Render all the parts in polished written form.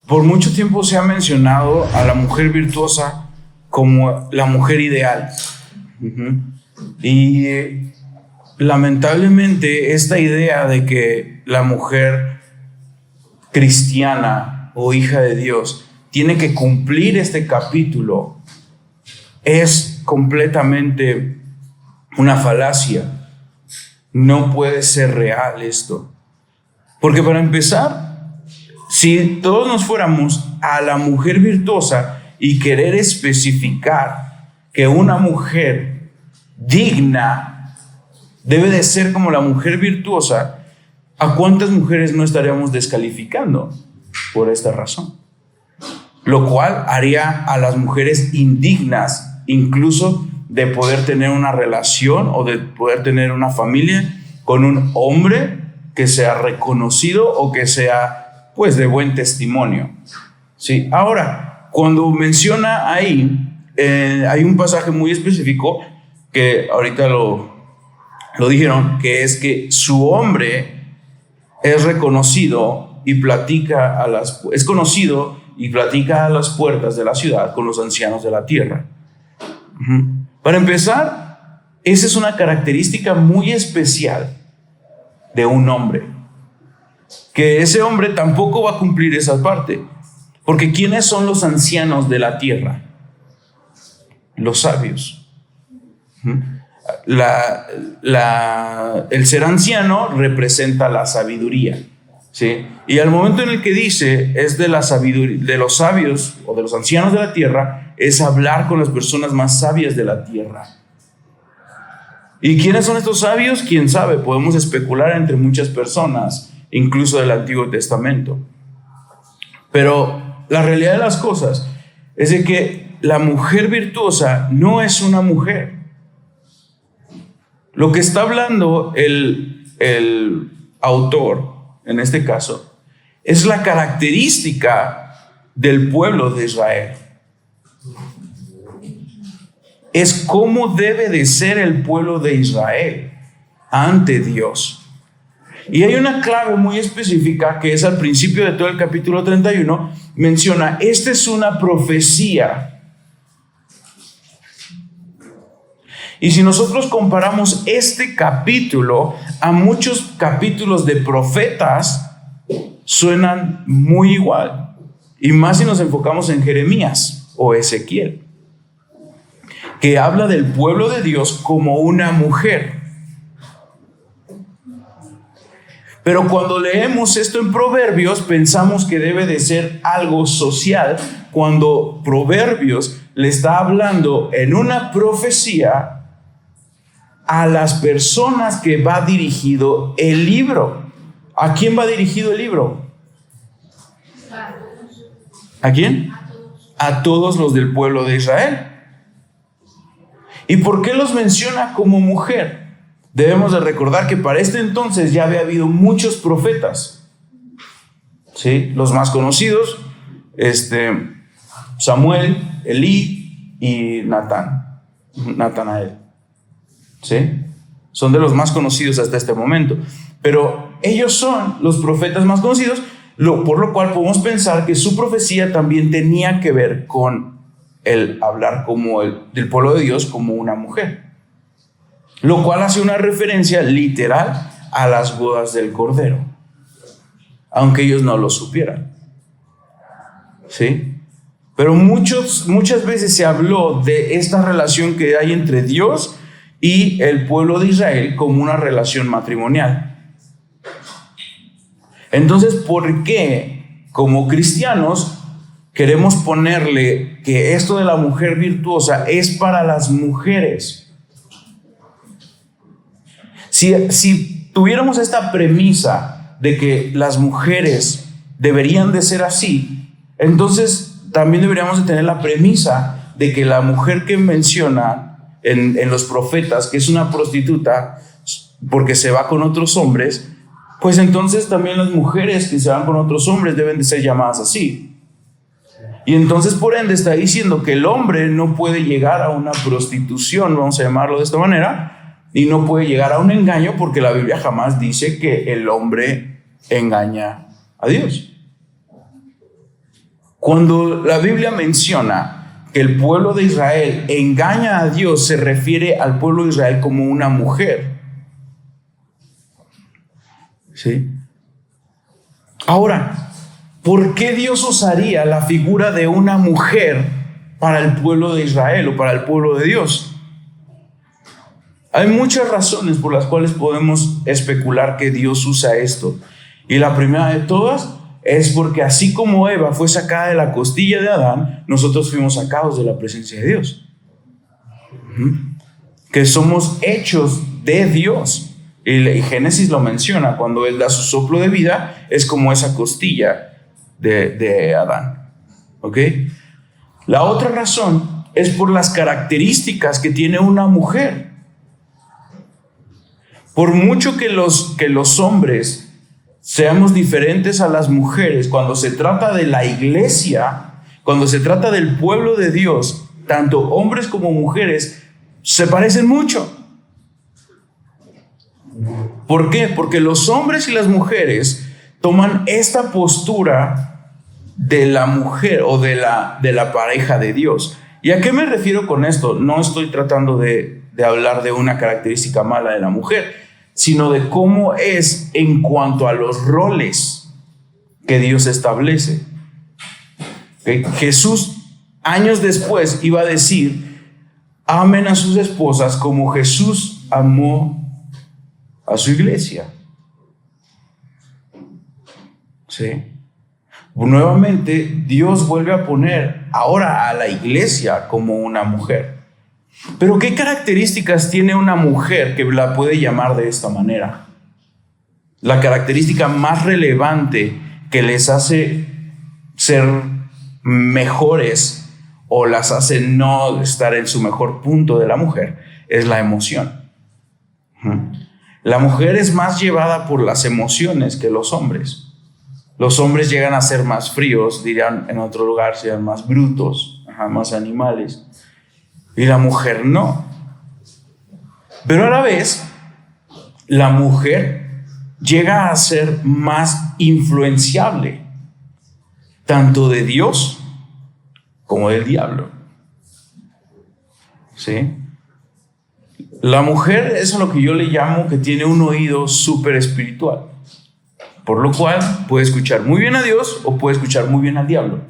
Por mucho tiempo se ha mencionado a la mujer virtuosa como la mujer ideal. Y lamentablemente esta idea de que la mujer cristiana o hija de Dios tiene que cumplir este capítulo es completamente una falacia. No puede ser real esto. Porque para empezar, si todos nos fuéramos a la mujer virtuosa y querer especificar que una mujer digna debe de ser como la mujer virtuosa, ¿a cuántas mujeres no estaríamos descalificando por esta razón? Lo cual haría a las mujeres indignas, incluso de poder tener una relación o de poder tener una familia con un hombre que sea reconocido o que sea, pues, de buen testimonio. Sí. Ahora, cuando menciona ahí, hay un pasaje muy específico que ahorita lo dijeron, que es que su hombre es reconocido y platica es conocido y platica a las puertas de la ciudad con los ancianos de la tierra. Para empezar, esa es una característica muy especial de un hombre, que ese hombre tampoco va a cumplir esa parte, porque ¿quiénes son los ancianos de la tierra? Los sabios. El ser anciano representa la sabiduría, ¿sí? Y al momento en el que dice es de la sabiduría, de los sabios o de los ancianos de la tierra, es hablar con las personas más sabias de la tierra. ¿Y quiénes son estos sabios? ¿Quién sabe? Podemos especular entre muchas personas, incluso del Antiguo Testamento. Pero la realidad de las cosas es de que la mujer virtuosa no es una mujer. Lo que está hablando el autor, en este caso, es la característica del pueblo de Israel. Es cómo debe de ser el pueblo de Israel ante Dios. Y hay una clave muy específica que es al principio de todo el capítulo 31, menciona, esta es una profecía. Y si nosotros comparamos este capítulo a muchos capítulos de profetas, suenan muy igual. Y más si nos enfocamos en Jeremías o Ezequiel, que habla del pueblo de Dios como una mujer. Pero cuando leemos esto en Proverbios, pensamos que debe de ser algo social, cuando Proverbios le está hablando en una profecía a las personas que va dirigido el libro. ¿A quién va dirigido el libro? ¿A quién? A todos los del pueblo de Israel. ¿Y por qué los menciona como mujer? Debemos de recordar que para este entonces ya había habido muchos profetas. ¿Sí? Los más conocidos, Samuel, Elí y Natanael. ¿Sí? Son de los más conocidos hasta este momento. Pero ellos son los profetas más conocidos, por lo cual podemos pensar que su profecía también tenía que ver con el hablar como del pueblo de Dios como una mujer. Lo cual hace una referencia literal a las bodas del Cordero, aunque ellos no lo supieran. ¿Sí? Pero muchas veces se habló de esta relación que hay entre Dios y el pueblo de Israel como una relación matrimonial. Entonces, ¿por qué como cristianos queremos ponerle que esto de la mujer virtuosa es para las mujeres? Si tuviéramos esta premisa de que las mujeres deberían de ser así, entonces también deberíamos de tener la premisa de que la mujer que menciona en los profetas, que es una prostituta porque se va con otros hombres, pues entonces también las mujeres que se van con otros hombres deben de ser llamadas así. Y entonces por ende está diciendo que el hombre no puede llegar a una prostitución, vamos a llamarlo de esta manera, y no puede llegar a un engaño, porque la Biblia jamás dice que el hombre engaña a Dios. Cuando la Biblia menciona que el pueblo de Israel engaña a Dios, se refiere al pueblo de Israel como una mujer. ¿Sí? Ahora, ¿por qué Dios usaría la figura de una mujer para el pueblo de Israel o para el pueblo de Dios? Hay muchas razones por las cuales podemos especular que Dios usa esto. Y la primera de todas es porque así como Eva fue sacada de la costilla de Adán, nosotros fuimos sacados de la presencia de Dios. Que somos hechos de Dios. Y Génesis lo menciona, cuando Él da su soplo de vida, es como esa costilla de Adán. ¿Ok? La otra razón es por las características que tiene una mujer. Por mucho que los hombres seamos diferentes a las mujeres, cuando se trata de la iglesia, cuando se trata del pueblo de Dios, tanto hombres como mujeres se parecen mucho. ¿Por qué? Porque los hombres y las mujeres toman esta postura de la mujer o de la pareja de Dios. ¿Y a qué me refiero con esto? No estoy tratando de hablar de una característica mala de la mujer, sino de cómo es en cuanto a los roles que Dios establece. Jesús, años después, iba a decir: amen a sus esposas como Jesús amó a su iglesia. ¿Sí? Nuevamente, Dios vuelve a poner ahora a la iglesia como una mujer. Pero ¿qué características tiene una mujer que la puede llamar de esta manera? La característica más relevante que les hace ser mejores o las hace no estar en su mejor punto de la mujer es la emoción. La mujer es más llevada por las emociones que los hombres. Los hombres llegan a ser más fríos, dirían en otro lugar, sean más brutos, más animales. Y la mujer no. Pero a la vez, la mujer llega a ser más influenciable, tanto de Dios como del diablo. ¿Sí? La mujer es a lo que yo le llamo que tiene un oído súper espiritual, por lo cual puede escuchar muy bien a Dios o puede escuchar muy bien al diablo.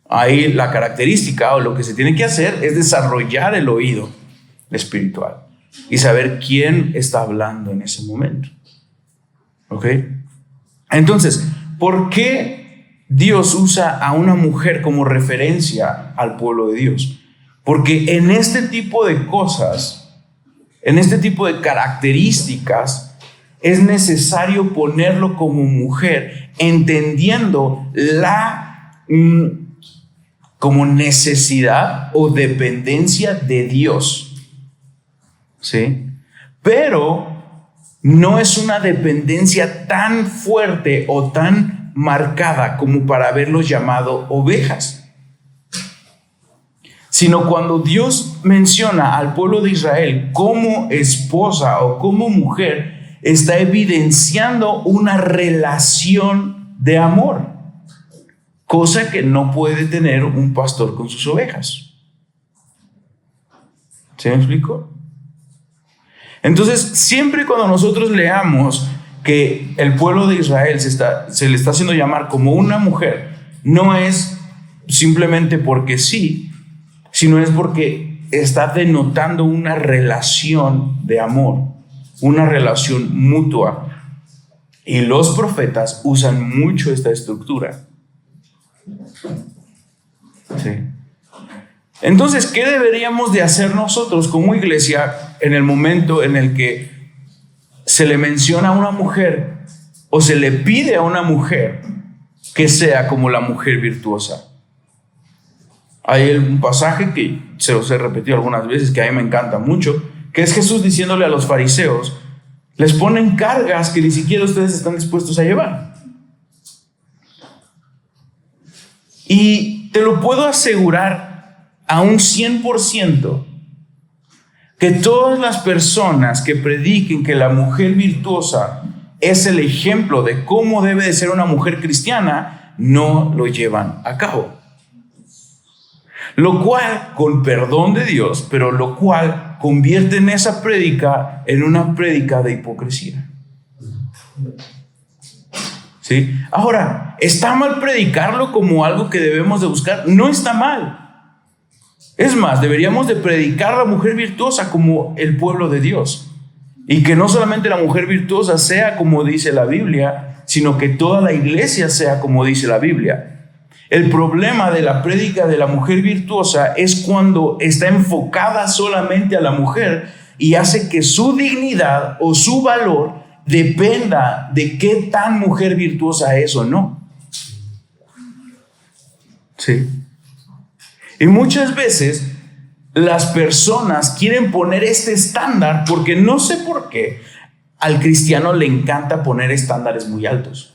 Ahí la característica o lo que se tiene que hacer es desarrollar el oído espiritual y saber quién está hablando en ese momento. ¿Ok? Entonces, ¿por qué Dios usa a una mujer como referencia al pueblo de Dios? Porque en este tipo de cosas, en este tipo de características, es necesario ponerlo como mujer, entendiendo la como necesidad o dependencia de Dios. ¿Sí? Pero no es una dependencia tan fuerte o tan marcada como para haberlos llamado ovejas. Sino cuando Dios menciona al pueblo de Israel como esposa o como mujer, está evidenciando una relación de amor, cosa que no puede tener un pastor con sus ovejas. ¿Se me explicó? Entonces, siempre cuando nosotros leamos que el pueblo de Israel se le está haciendo llamar como una mujer, no es simplemente porque sí, sino es porque está denotando una relación de amor, una relación mutua. Y los profetas usan mucho esta estructura. Sí. Entonces, ¿qué deberíamos de hacer nosotros como iglesia en el momento en el que se le menciona a una mujer o se le pide a una mujer que sea como la mujer virtuosa? Hay un pasaje que se los he repetido algunas veces, que a mí me encanta mucho, que es Jesús diciéndole a los fariseos: les ponen cargas que ni siquiera ustedes están dispuestos a llevar. Y te lo puedo asegurar a un 100% que todas las personas que prediquen que la mujer virtuosa es el ejemplo de cómo debe de ser una mujer cristiana, no lo llevan a cabo. Lo cual, con perdón de Dios, pero lo cual convierte en esa prédica en una prédica de hipocresía. ¿Sí? Ahora, ¿está mal predicarlo como algo que debemos de buscar? No está mal. Es más, deberíamos de predicar a la mujer virtuosa como el pueblo de Dios. Y que no solamente la mujer virtuosa sea como dice la Biblia, sino que toda la iglesia sea como dice la Biblia. El problema de la prédica de la mujer virtuosa es cuando está enfocada solamente a la mujer y hace que su dignidad o su valor dependa de qué tan mujer virtuosa es o no. Sí. Y muchas veces las personas quieren poner este estándar porque no sé por qué al cristiano le encanta poner estándares muy altos.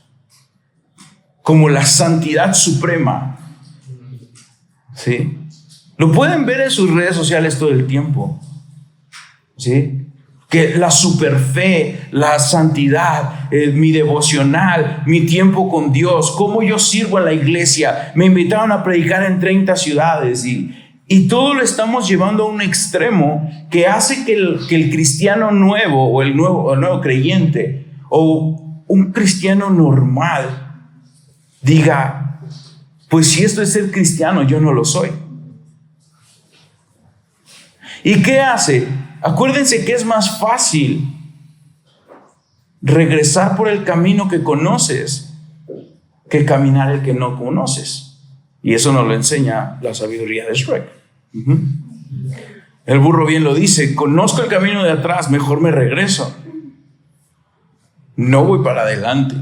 Como la santidad suprema. ¿Sí? Lo pueden ver en sus redes sociales todo el tiempo. ¿Sí? Que la superfe, la santidad, mi devocional, mi tiempo con Dios, cómo yo sirvo en la iglesia. Me invitaron a predicar en 30 ciudades y todo lo estamos llevando a un extremo que hace que el cristiano nuevo o el nuevo creyente o un cristiano normal diga, pues si esto es ser cristiano, yo no lo soy. ¿Y qué hace? Acuérdense que es más fácil regresar por el camino que conoces que caminar el que no conoces. Y eso nos lo enseña la sabiduría de Shrek. El burro bien lo dice, conozco el camino de atrás, mejor me regreso. No voy para adelante.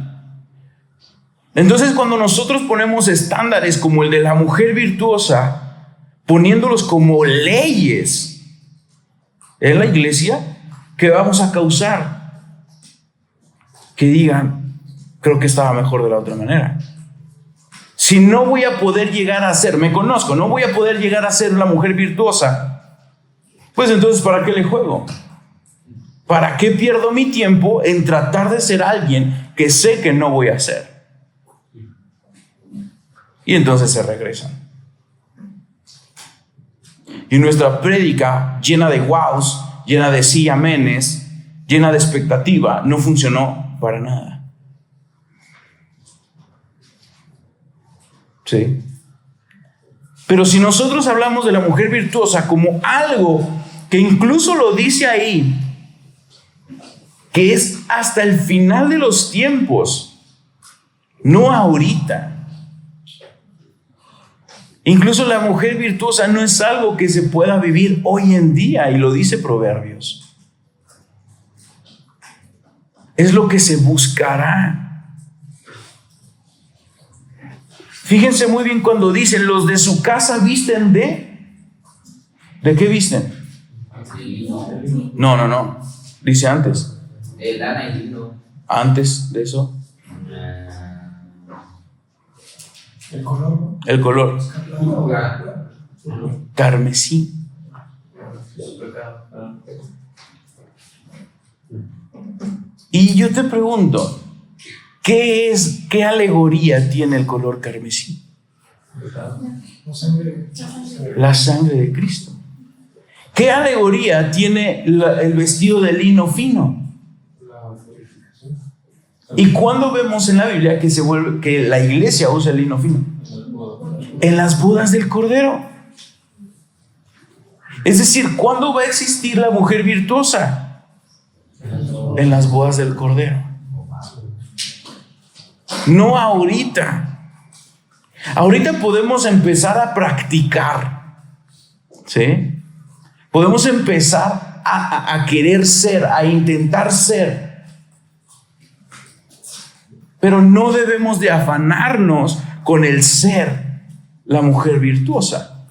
Entonces, cuando nosotros ponemos estándares como el de la mujer virtuosa, poniéndolos como leyes en la iglesia, ¿qué vamos a causar? Que digan, creo que estaba mejor de la otra manera. Si no voy a poder llegar a ser, me conozco, no voy a poder llegar a ser la mujer virtuosa, pues entonces, ¿para qué le juego? ¿Para qué pierdo mi tiempo en tratar de ser alguien que sé que no voy a ser? Y entonces se regresan. Y nuestra prédica llena de wows, llena de sí, amenes, llena de expectativa, no funcionó para nada. ¿Sí? Pero si nosotros hablamos de la mujer virtuosa como algo que incluso lo dice ahí, que es hasta el final de los tiempos, no ahorita. Incluso la mujer virtuosa no es algo que se pueda vivir hoy en día, y lo dice Proverbios. Es lo que se buscará. Fíjense muy bien cuando dicen, los de su casa visten ¿de qué visten? No. Dice antes. Lana y lino. Antes de eso. El color. Carmesí. Y yo te pregunto, ¿qué alegoría tiene el color carmesí? La sangre de Cristo. ¿Qué alegoría tiene el vestido de lino fino? ¿Y cuándo vemos en la Biblia que la iglesia usa el lino fino? En las bodas del Cordero. Es decir, ¿cuándo va a existir la mujer virtuosa? En las bodas del Cordero. No ahorita. Ahorita podemos empezar a practicar. ¿Sí? Podemos empezar a querer ser, a intentar ser. Pero no debemos de afanarnos con el ser la mujer virtuosa.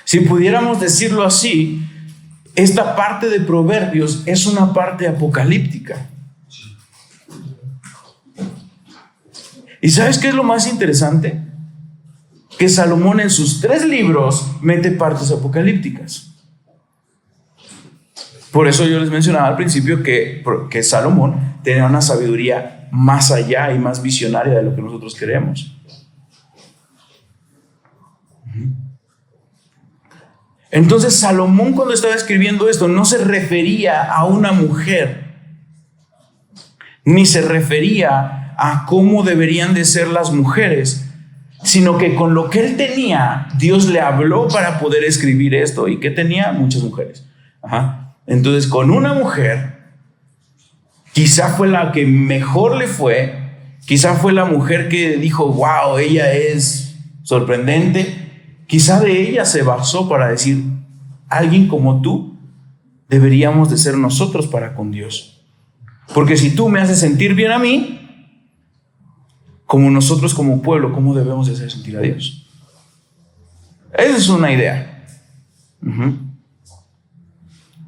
Si pudiéramos decirlo así, esta parte de Proverbios es una parte apocalíptica. ¿Y sabes qué es lo más interesante? Que Salomón en sus 3 libros mete partes apocalípticas. Por eso yo les mencionaba al principio que Salomón tenía una sabiduría más allá y más visionaria de lo que nosotros queremos. Entonces Salomón, cuando estaba escribiendo esto, no se refería a una mujer, ni se refería a cómo deberían de ser las mujeres, sino que con lo que él tenía, Dios le habló para poder escribir esto. ¿Y qué tenía? Muchas mujeres. Entonces, con una mujer, quizá fue la que mejor le fue, quizá fue la mujer que dijo, wow, ella es sorprendente. Quizá de ella se basó para decir, alguien como tú deberíamos de ser nosotros para con Dios. Porque si tú me haces sentir bien a mí, como nosotros como pueblo, ¿cómo debemos de hacer sentir a Dios? Esa es una idea.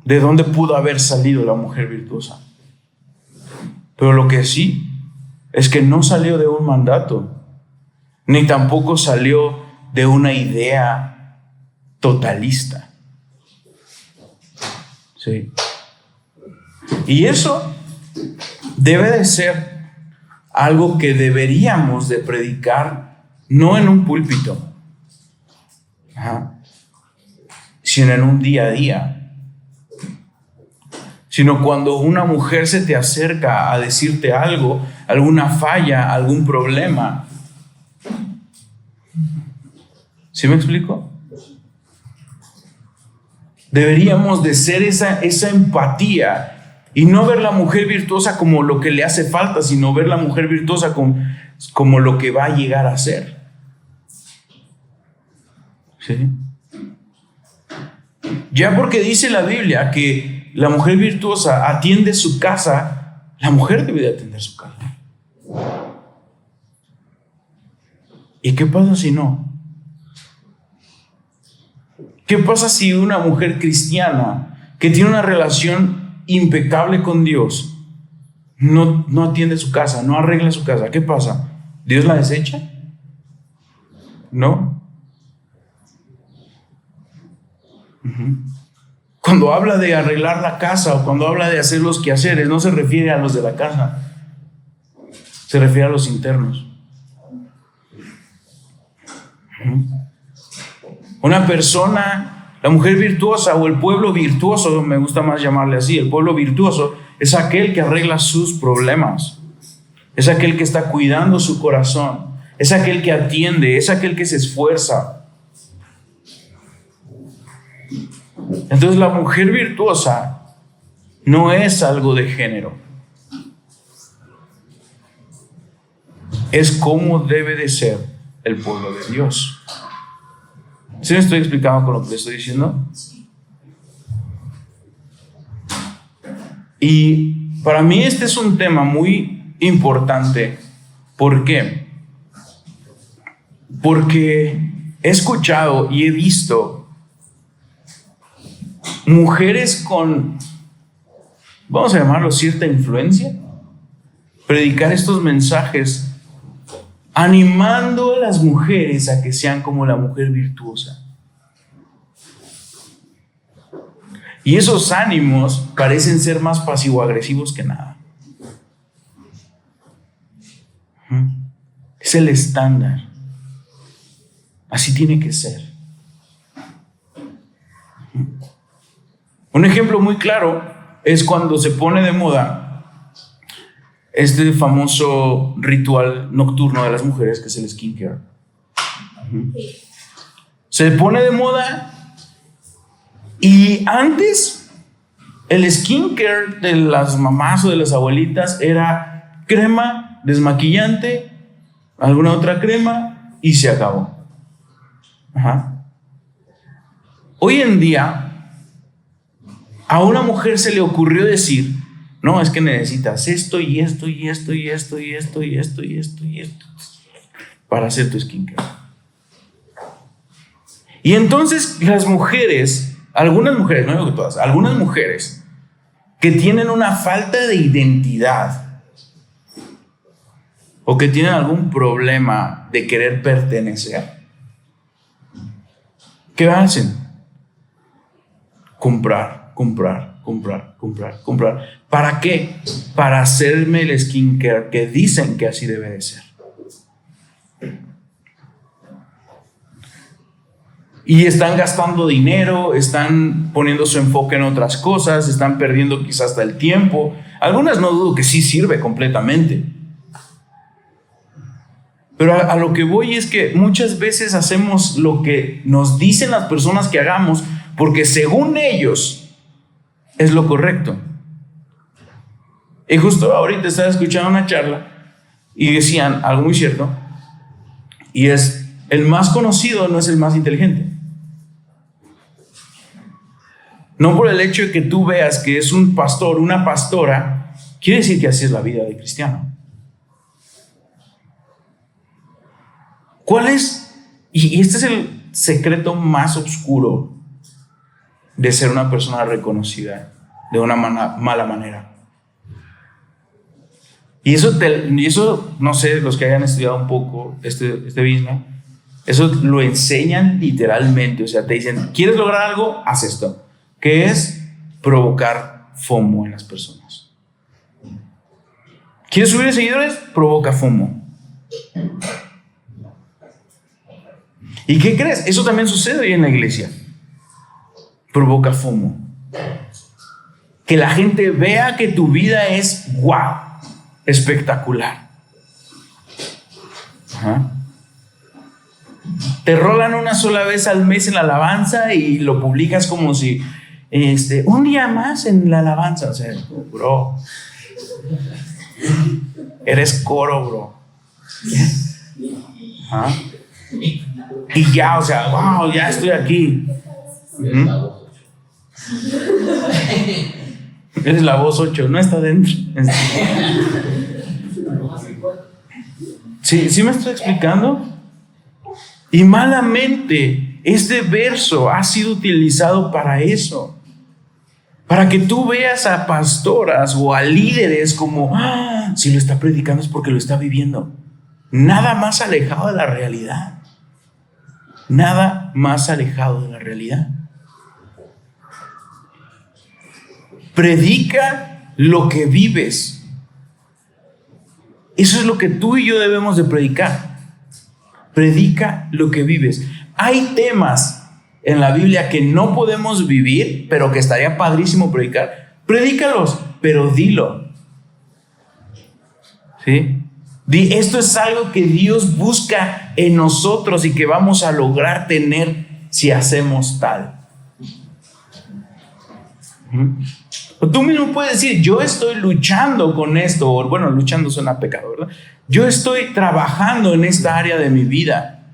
¿De dónde pudo haber salido la mujer virtuosa? Pero lo que sí es que no salió de un mandato, ni tampoco salió de una idea totalista. Sí. Y eso debe de ser algo que deberíamos de predicar, no en un púlpito, sino en un día a día. Sino cuando una mujer se te acerca a decirte algo, alguna falla, algún problema. ¿Sí me explico? Deberíamos de ser esa empatía y no ver la mujer virtuosa como lo que le hace falta, sino ver la mujer virtuosa como lo que va a llegar a ser. ¿Sí? Ya porque dice la Biblia que la mujer virtuosa atiende su casa, la mujer debe de atender su casa. ¿Y qué pasa si no? ¿Qué pasa si una mujer cristiana que tiene una relación impecable con Dios no atiende su casa, no arregla su casa? ¿Qué pasa? ¿Dios la desecha? ¿No? Cuando habla de arreglar la casa o cuando habla de hacer los quehaceres, no se refiere a los de la casa, se refiere a los internos. Una persona, la mujer virtuosa o el pueblo virtuoso, me gusta más llamarle así, el pueblo virtuoso es aquel que arregla sus problemas, es aquel que está cuidando su corazón, es aquel que atiende, es aquel que se esfuerza. Entonces la mujer virtuosa no es algo de género. Es como debe de ser el pueblo de Dios. ¿Sí me estoy explicando con lo que le estoy diciendo? Y para mí este es un tema muy importante. ¿Por qué? Porque he escuchado y he visto mujeres con, vamos a llamarlo, cierta influencia, predicar estos mensajes animando a las mujeres a que sean como la mujer virtuosa. Y esos ánimos parecen ser más pasivo-agresivos que nada. Es el estándar. Así tiene que ser. Un ejemplo muy claro es cuando se pone de moda este famoso ritual nocturno de las mujeres, que es el skincare. Se pone de moda y antes el skincare de las mamás o de las abuelitas era crema, desmaquillante, alguna otra crema y se acabó. Hoy en día a una mujer se le ocurrió decir, no, es que necesitas esto y esto y esto y esto y esto y esto y esto y esto para hacer tu skincare. Y entonces las mujeres, algunas mujeres, no digo que todas, algunas mujeres que tienen una falta de identidad o que tienen algún problema de querer pertenecer, ¿qué hacen? Comprar ¿Para qué? Para hacerme el skincare que dicen que así debe de ser. Y están gastando dinero, están poniendo su enfoque en otras cosas, están perdiendo quizás hasta el tiempo. Algunas no dudo que sí sirve completamente. Pero a lo que voy es que muchas veces hacemos lo que nos dicen las personas que hagamos porque según ellos es lo correcto. Y justo ahorita estaba escuchando una charla y decían algo muy cierto, y es: el más conocido no es el más inteligente. No por el hecho de que tú veas que es un pastor, una pastora, quiere decir que así es la vida de cristiano. ¿Cuál es? Y este es el secreto más oscuro de ser una persona reconocida de una mala manera. Y eso, no sé, los que hayan estudiado un poco este business, eso lo enseñan literalmente. O sea, te dicen: ¿quieres lograr algo? Haz esto. ¿Qué es? Provocar FOMO en las personas. ¿Quieres subir seguidores? Provoca FOMO. ¿Y qué crees? Eso también sucede hoy en la iglesia. Provoca FOMO. Que la gente vea que tu vida es wow, espectacular. Ajá. Te rolan una sola vez al mes en la alabanza y lo publicas como si un día más en la alabanza. O sea, bro, eres coro, bro. Ajá. Y ya, o sea, wow, ya estoy aquí. Eres la voz 8, no está dentro. ¿Sí me estoy explicando? Y malamente este verso ha sido utilizado para eso. Para que tú veas a pastoras o a líderes como: si lo está predicando es porque lo está viviendo. Nada más alejado de la realidad. Nada más alejado de la realidad. Predica lo que vives. Eso es lo que tú y yo debemos de predicar. Predica lo que vives. Hay temas en la Biblia que no podemos vivir, pero que estaría padrísimo predicar. Predícalos, pero dilo. ¿Sí? Esto es algo que Dios busca en nosotros y que vamos a lograr tener si hacemos tal. Tú mismo puedes decir: yo estoy luchando con esto. O bueno, luchando suena pecado, ¿verdad? Yo estoy trabajando en esta área de mi vida.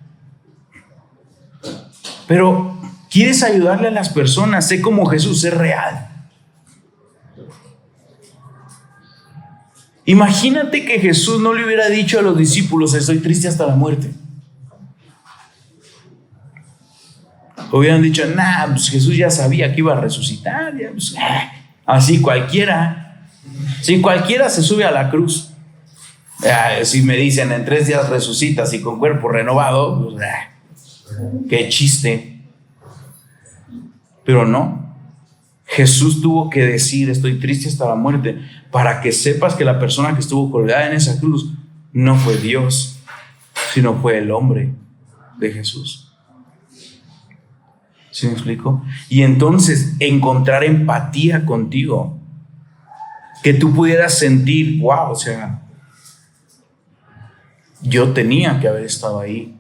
Pero quieres ayudarle a las personas. Sé como Jesús, sé real. Imagínate que Jesús no le hubiera dicho a los discípulos: estoy triste hasta la muerte. Hubieran dicho: pues Jesús ya sabía que iba a resucitar. Ya, pues, así cualquiera. Si cualquiera se sube a la cruz. Si me dicen: en 3 días resucitas y con cuerpo renovado, pues, qué chiste. Pero no. Jesús tuvo que decir: estoy triste hasta la muerte, para que sepas que la persona que estuvo colgada en esa cruz no fue Dios, sino fue el hombre de Jesús. ¿Sí me explico? Y entonces encontrar empatía contigo, que tú pudieras sentir: wow, o sea, yo tenía que haber estado ahí.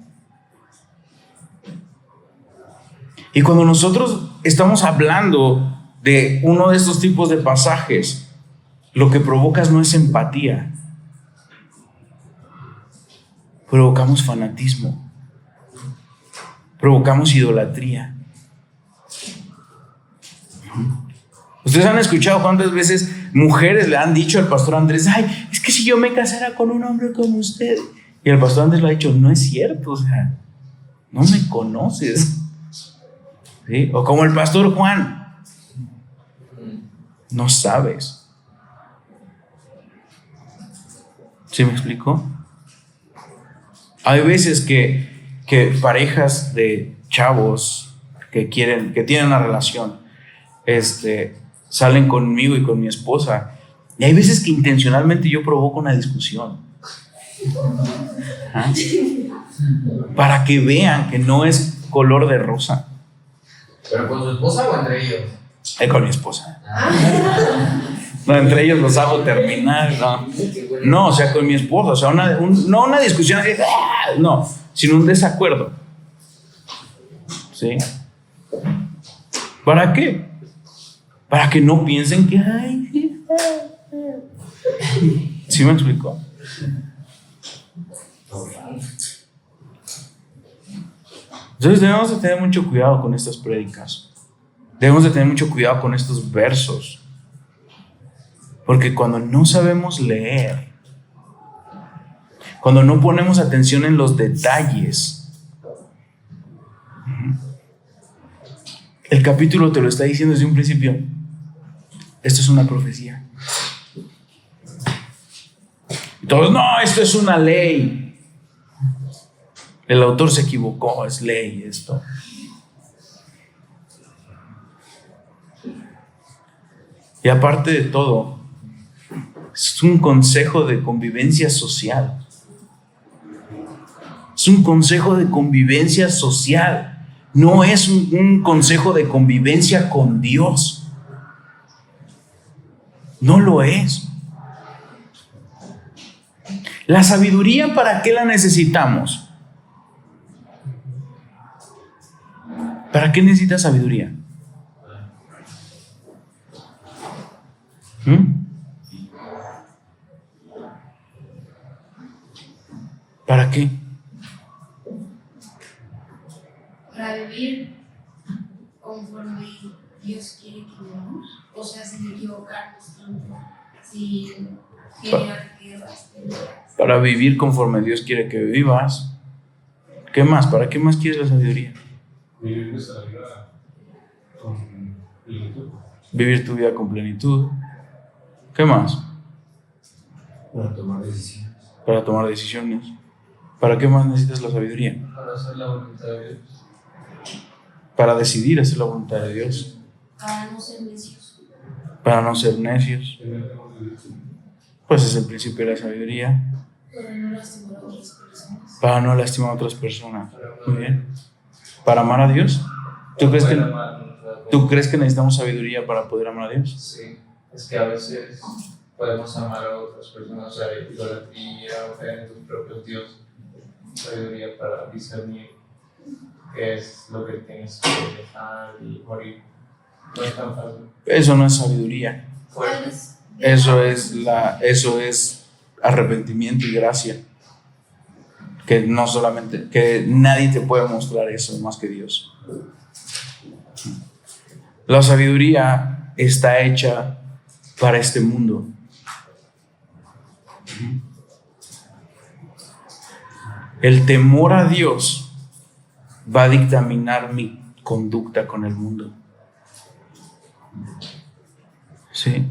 Y cuando nosotros estamos hablando de uno de estos tipos de pasajes, lo que provocas no es empatía. Provocamos fanatismo. Provocamos idolatría. Ustedes han escuchado cuántas veces mujeres le han dicho al pastor Andrés: ay, es que si yo me casara con un hombre como usted. Y el pastor Andrés le ha dicho: no es cierto, o sea, no me conoces. ¿Sí? O como el pastor Juan: no sabes. ¿Sí me explico? Hay veces que parejas de chavos que tienen una relación, salen conmigo y con mi esposa. Y hay veces que intencionalmente yo provoco una discusión. ¿Ah? Para que vean que no es color de rosa. ¿Pero con su esposa o entre ellos? Con mi esposa. No, entre ellos los hago terminar. No, o sea, con mi esposa. O sea, no una discusión así, no, sino un desacuerdo. ¿Sí? ¿Para qué? Para que no piensen que ¿sí me explico? Entonces debemos de tener mucho cuidado con estas prédicas. Debemos de tener mucho cuidado con estos versos. Porque cuando no sabemos leer, cuando no ponemos atención en los detalles, el capítulo te lo está diciendo desde un principio. Esto es una profecía. Y todos, no, esto es una ley. El autor se equivocó, es ley esto. Y aparte de todo, es un consejo de convivencia social. Es un consejo de convivencia social. No es un consejo de convivencia con Dios. No lo es. La sabiduría, ¿para qué la necesitamos? ¿Para qué necesitas sabiduría? ¿Para qué? Para vivir conforme Dios quiere que vivamos. O sea, sin equivocarnos tanto, sin generar guerras. Para vivir conforme Dios quiere que vivas. ¿Qué más? ¿Para qué más quieres la sabiduría? Vivir nuestra vida con plenitud. Vivir tu vida con plenitud. ¿Qué más? Para tomar decisiones. Para tomar decisiones. ¿Para qué más necesitas la sabiduría? Para hacer la voluntad de Dios. Para decidir hacer la voluntad de Dios. Para no ser necios. Para no ser necios. Tener temor de Dios. Pues es el principio de la sabiduría. Para no lastimar a otras personas. Para no lastimar a otras personas. Muy bien. ¿Para amar a Dios? ¿Tú crees que necesitamos sabiduría para poder amar a Dios? Sí, es que a veces podemos amar a otras personas, o sea, idolatría, fe en tus propios dioses. Sabiduría para discernir qué es lo que tienes que dejar y morir. No es tan fácil. Eso no es sabiduría. Tal vez Eso es arrepentimiento y gracia. Que no solamente, que nadie te puede mostrar eso más que Dios. La sabiduría está hecha para este mundo. El temor a Dios va a dictaminar mi conducta con el mundo. Sí.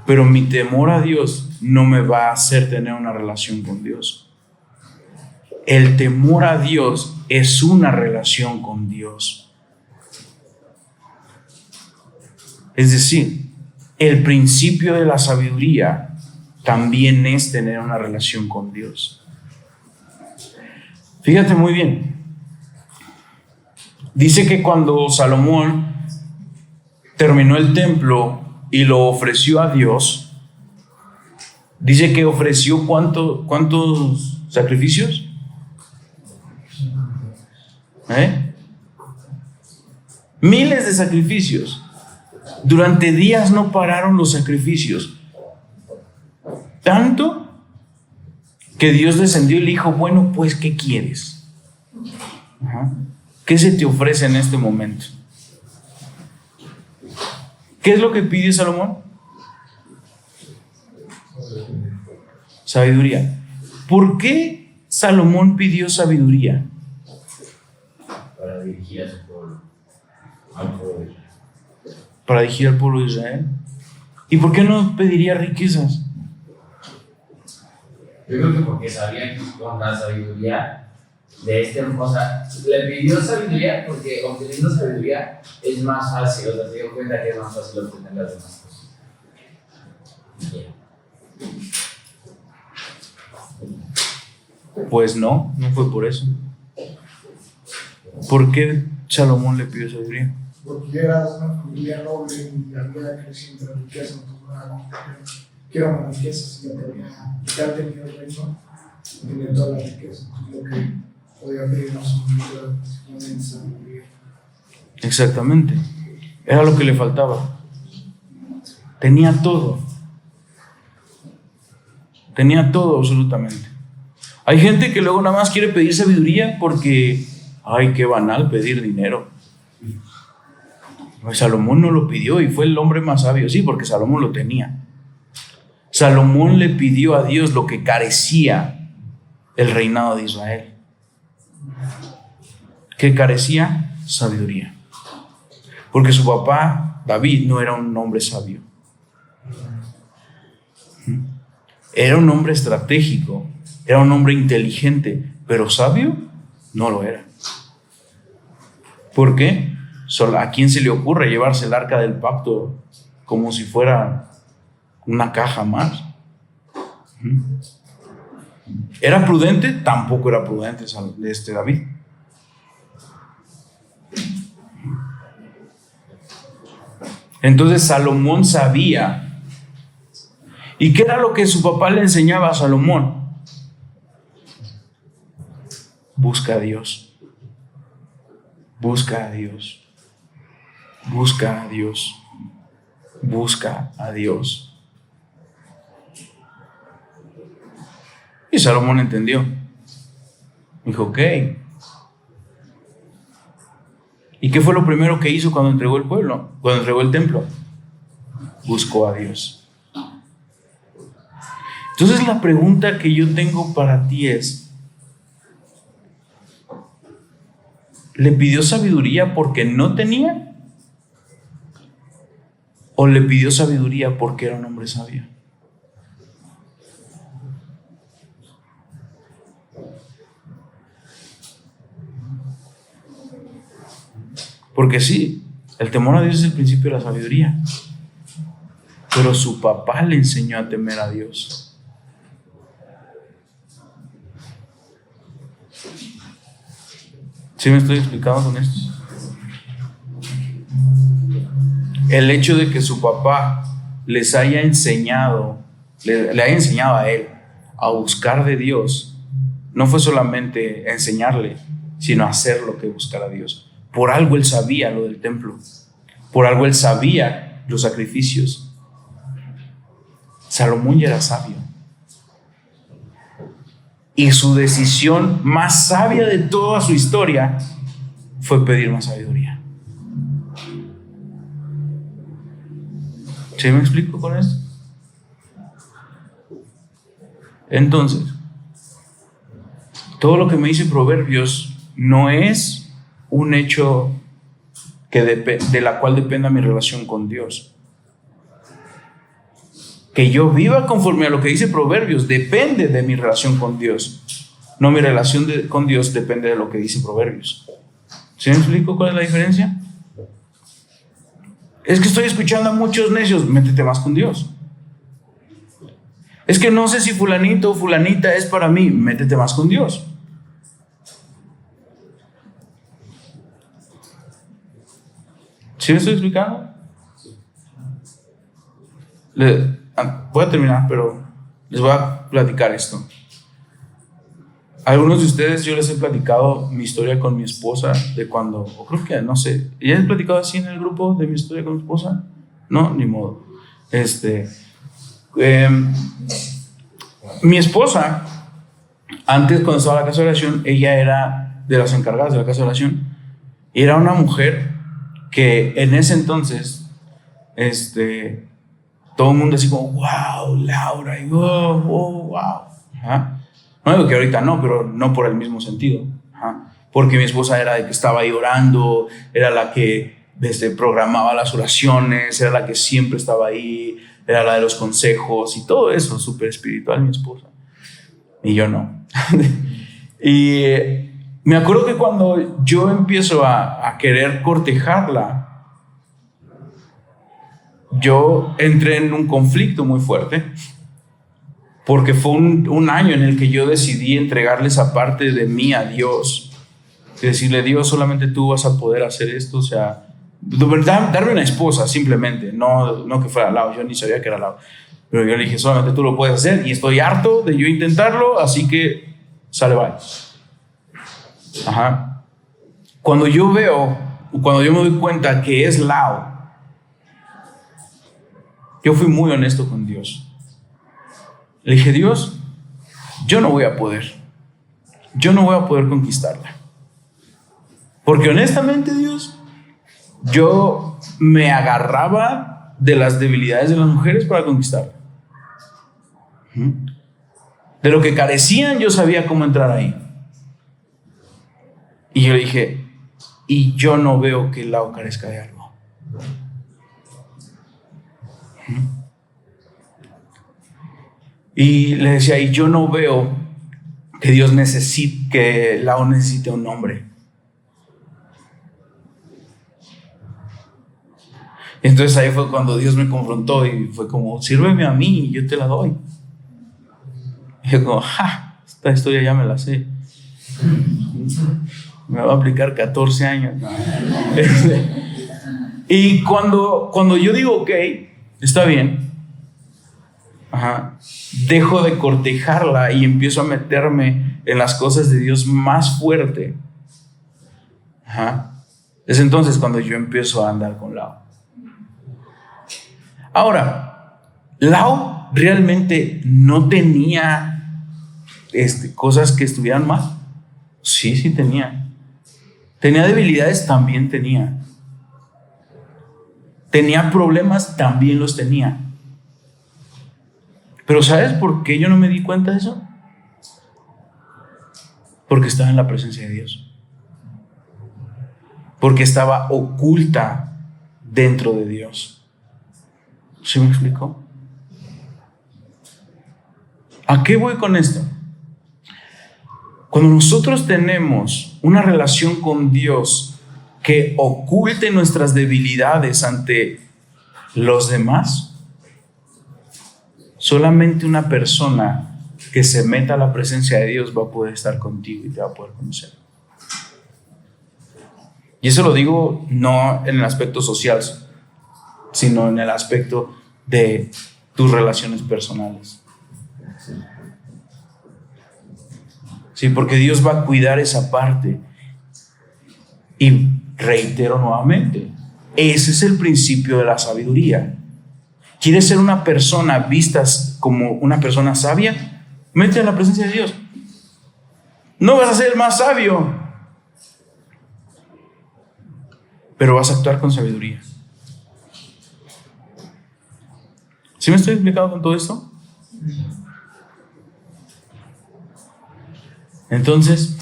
Pero mi temor a Dios no me va a hacer tener una relación con Dios. El temor a Dios es una relación con Dios. Es decir, el principio de la sabiduría también es tener una relación con Dios. Fíjate muy bien. Dice que cuando Salomón terminó el templo y lo ofreció a Dios, dice que ofreció ¿cuántos sacrificios? Miles de sacrificios. Durante días no pararon los sacrificios. Tanto que Dios descendió y le dijo, bueno, pues, ¿qué quieres? ¿Qué se te ofrece en este momento? ¿Qué es lo que pide Salomón? Sabiduría. ¿Por qué Salomón pidió sabiduría? Para dirigir a su pueblo, al pueblo de Israel. Para dirigir al pueblo de Israel. ¿Y por qué no pediría riquezas? Yo creo que porque sabía que con la sabiduría o sea, le pidió sabiduría porque obteniendo sabiduría es más fácil, o sea, se dio cuenta que es más fácil obtener las demás cosas. Pues no fue por eso. ¿Por qué Salomón le pidió sabiduría? Porque era una familia noble y había crecido la riqueza, entonces no era como que era una riqueza, si ya tenía el reino, tenía toda la riqueza, entonces lo que podía pedirnos una sabiduría. Exactamente. Era lo que le faltaba. Tenía todo. Tenía todo absolutamente. Hay gente que luego nada más quiere pedir sabiduría porque, ay, qué banal pedir dinero. Pues Salomón no lo pidió y fue el hombre más sabio, sí, porque Salomón lo tenía. Salomón le pidió a Dios lo que carecía el reinado de Israel. ¿Qué carecía? Sabiduría. Porque su papá, David, no era un hombre sabio. Era un hombre estratégico, era un hombre inteligente, pero sabio no lo era. ¿Por qué? ¿A quién se le ocurre llevarse el arca del pacto como si fuera una caja más? ¿Era prudente? Tampoco era prudente David. Entonces Salomón sabía. ¿Y qué era lo que su papá le enseñaba a Salomón? Busca a Dios. Busca a Dios. Busca a Dios. Busca a Dios. Y Salomón entendió. Dijo, ok. ¿Y qué fue lo primero que hizo cuando entregó el pueblo? Cuando entregó el templo. Buscó a Dios. Entonces la pregunta que yo tengo para ti es, ¿le pidió sabiduría porque no tenía? ¿O le pidió sabiduría porque era un hombre sabio? Porque sí, el temor a Dios es el principio de la sabiduría. Pero su papá le enseñó a temer a Dios. ¿Sí me estoy explicando con esto? El hecho de que su papá les haya enseñado, le haya enseñado a él a buscar de Dios, no fue solamente enseñarle, sino hacer lo que buscara a Dios. Por algo él sabía lo del templo. Por algo él sabía los sacrificios. Salomón ya era sabio. Y su decisión más sabia de toda su historia fue pedir más sabiduría. ¿Sí me explico con esto? Entonces, todo lo que me dice Proverbios no es un hecho de la cual dependa mi relación con Dios. Que yo viva conforme a lo que dice Proverbios depende de mi relación con Dios. No, mi relación con Dios depende de lo que dice Proverbios. ¿Sí me explico cuál es la diferencia? Es que estoy escuchando a muchos necios. Métete más con Dios. Es que no sé si fulanito o fulanita es para mí. Métete más con Dios. ¿Sí me estoy explicando? Voy a terminar, pero les voy a platicar esto. Algunos de ustedes yo les he platicado mi historia con mi esposa de cuando, o creo que, no sé, ¿ya he platicado así en el grupo de mi historia con mi esposa? No, ni modo. Mi esposa, antes cuando estaba en la casa de oración, ella era de las encargadas de la casa de oración y era una mujer que en ese entonces, todo el mundo así como, wow, Laura, y wow. ¿Ah? No digo que ahorita no, pero no por el mismo sentido. ¿Ah? Porque mi esposa era de que estaba ahí orando, era la que programaba las oraciones, era la que siempre estaba ahí, era la de los consejos y todo eso, súper espiritual mi esposa. Y yo no. Y Me acuerdo que cuando yo empiezo a querer cortejarla, yo entré en un conflicto muy fuerte, porque fue un año en el que yo decidí entregarle esa parte de mí a Dios y decirle: Dios, solamente tú vas a poder hacer esto. O sea, darme una esposa simplemente, no que fuera al lado. Yo ni sabía que era al lado, pero yo le dije: solamente tú lo puedes hacer y estoy harto de yo intentarlo, así que sale, bye. Ajá. Cuando yo me doy cuenta que es Lau, yo fui muy honesto con Dios. Le dije: Dios, yo no voy a poder conquistarla. Porque honestamente, Dios, yo me agarraba de las debilidades de las mujeres para conquistarla. De lo que carecían, yo sabía cómo entrar ahí. Y yo le dije: y yo no veo que Lau carezca de algo. Y le decía: y yo no veo que que Lau necesite un hombre. Entonces ahí fue cuando Dios me confrontó y fue como: sírveme a mí y yo te la doy. Y yo como: esta historia ya me la sé. Me va a aplicar 14 años. Y cuando yo digo: ok, está bien, dejo de cortejarla y empiezo a meterme en las cosas de Dios más fuerte, es entonces cuando yo empiezo a andar con Lau. Ahora, Lau realmente no tenía cosas que estuvieran mal. Sí tenía. Tenía debilidades, también tenía. Tenía problemas, también los tenía. Pero ¿sabes por qué yo no me di cuenta de eso? Porque estaba en la presencia de Dios. Porque estaba oculta dentro de Dios. ¿Sí me explico? ¿A qué voy con esto? Cuando nosotros tenemos una relación con Dios que oculte nuestras debilidades ante los demás, solamente una persona que se meta a la presencia de Dios va a poder estar contigo y te va a poder conocer. Y eso lo digo no en el aspecto social, sino en el aspecto de tus relaciones personales. Sí, porque Dios va a cuidar esa parte. Y reitero nuevamente, ese es el principio de la sabiduría. ¿Quieres ser una persona vista como una persona sabia? Métete en la presencia de Dios. No vas a ser el más sabio, pero vas a actuar con sabiduría. ¿Sí me estoy explicando con todo esto? Entonces,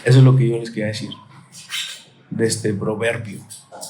eso es lo que yo les quería decir de este proverbio.